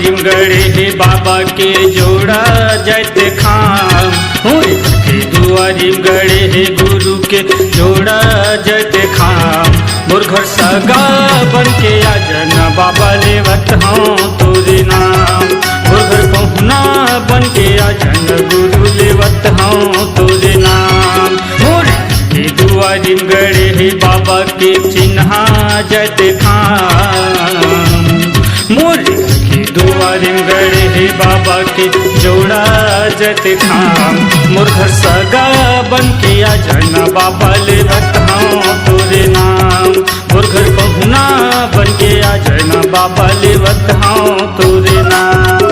दुआरिम गड़े बाबा के जोड़ा जैत खाम के दुआरिम गड़े गुरु के जोड़ा जैत खाम मोर घर सगा बन के आजन बाबा लेवत हूँ तोरे नाम मोर घर पहुना बन के आजन गुरु लेवत हूँ तोरे नाम मोर के दुआरिम गड़े बाबा के चिन्हा जैत खाम मोर के दुआरिम गड़े बाबा के जोड़ा जैत खाम मोर घर सगा बन के आजन बाबा लेवत हूँ तोरे नाम मोर घर पहुना बन के आजन बाबा लेवत हूँ तोरे नाम।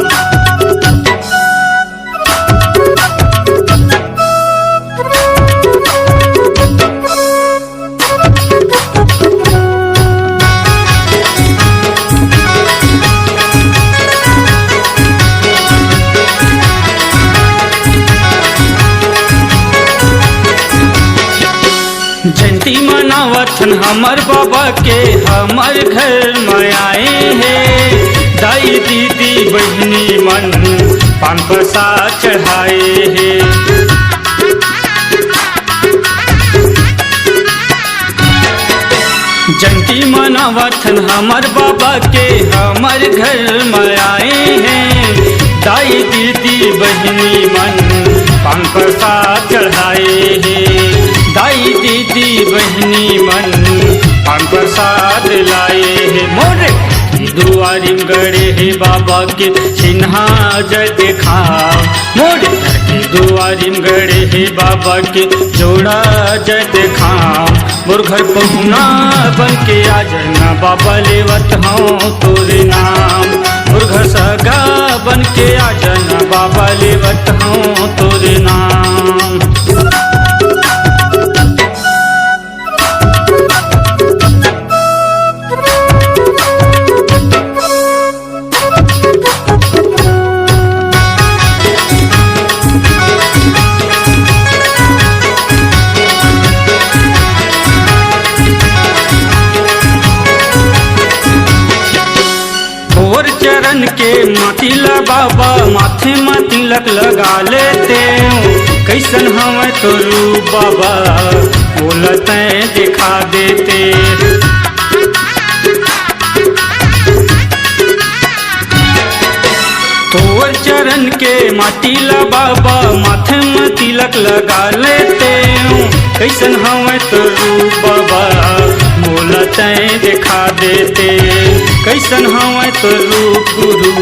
जयंती मनावथन हमर बाबा के हमर घर में आए हैं दाई दीदी बहनी मन पान प्रसाद चढ़ाए हैं। जयंती मनावथन हमर बाबा के हमर घर में आए हैं दाई दीदी बहनी मन पान प्रसाद चढ़ाए हैं दाई दीदी बहनी मन पान प्रसाद लाए हैं। मोरे दुआरिम गड़े है बाबा के चिन्हा जैत खाम मोरे दुआरिम गड़े है बाबा के जोड़ा जैत खाम मोर घर पहुना बन के आजना बाबा लेवत हूँ तोरे नाम मोर घर सगा बन के आजना बाबा लेवत हूँ तोरे नाम। चरण के मातिला बाबा माथे में तिलक लगा लेते कैसन हम तो रूप बाबा बोलते दिखा देते। तोर चरण के मातिला बाबा माथे में तिलक लगा लेते कैसन हम तो रूप बाबा बोलते दिखा देते कैसन हम तो रूप गुरु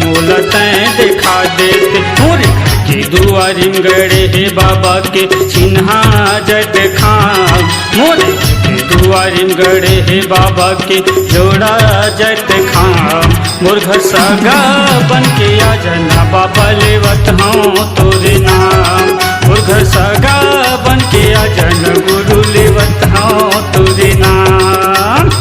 बोलते दिखा देते। मोरे के दुआरिम गड़े है बाबा के चिन्हा जैत खाम मोरे के दुआरिम गड़े है बाबा के जोड़ा जैत खाम मोर घर सगा बन के आजना बाबा लेवत हूँ तोरे नाम मोर घर सगा बन के आजना गुरु लेवत हूँ तोरे नाम।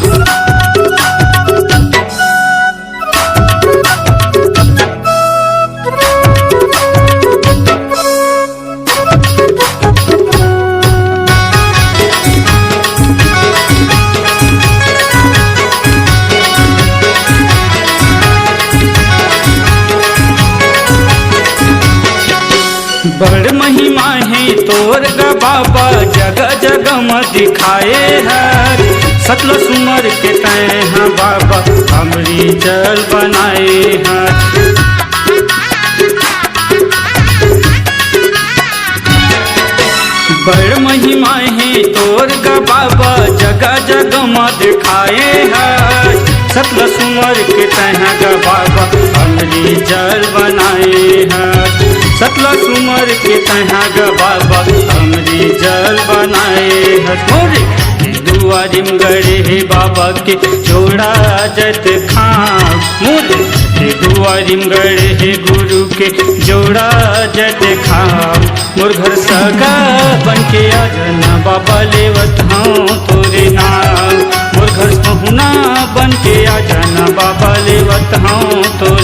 बड़ महिमा है तोर ग बाबा जगह जगह में दिखाए है सतल सुमर के तय बाबा हमरी जल बनाए हैं। बड़ महिमा है तोर ग बाबा जगह जगह में दिखाए है सतल सुमर के तय ग बाबा हमरी जल बनाए हैं सतला सुमर के तहा ग बाबा हमरी जल बनाए हथोरे दुआरिम गड़े है बाबा के जोड़ा जैत खाम मोरे के दुआरिम गड़े है गुरु के जोड़ा जैत खाम मोर घर सगा बन के आजना बाबा लेवत हूँ तोरे नाम मोर घर पहुना बन के आजना बाबा लेवत हूँ तोरे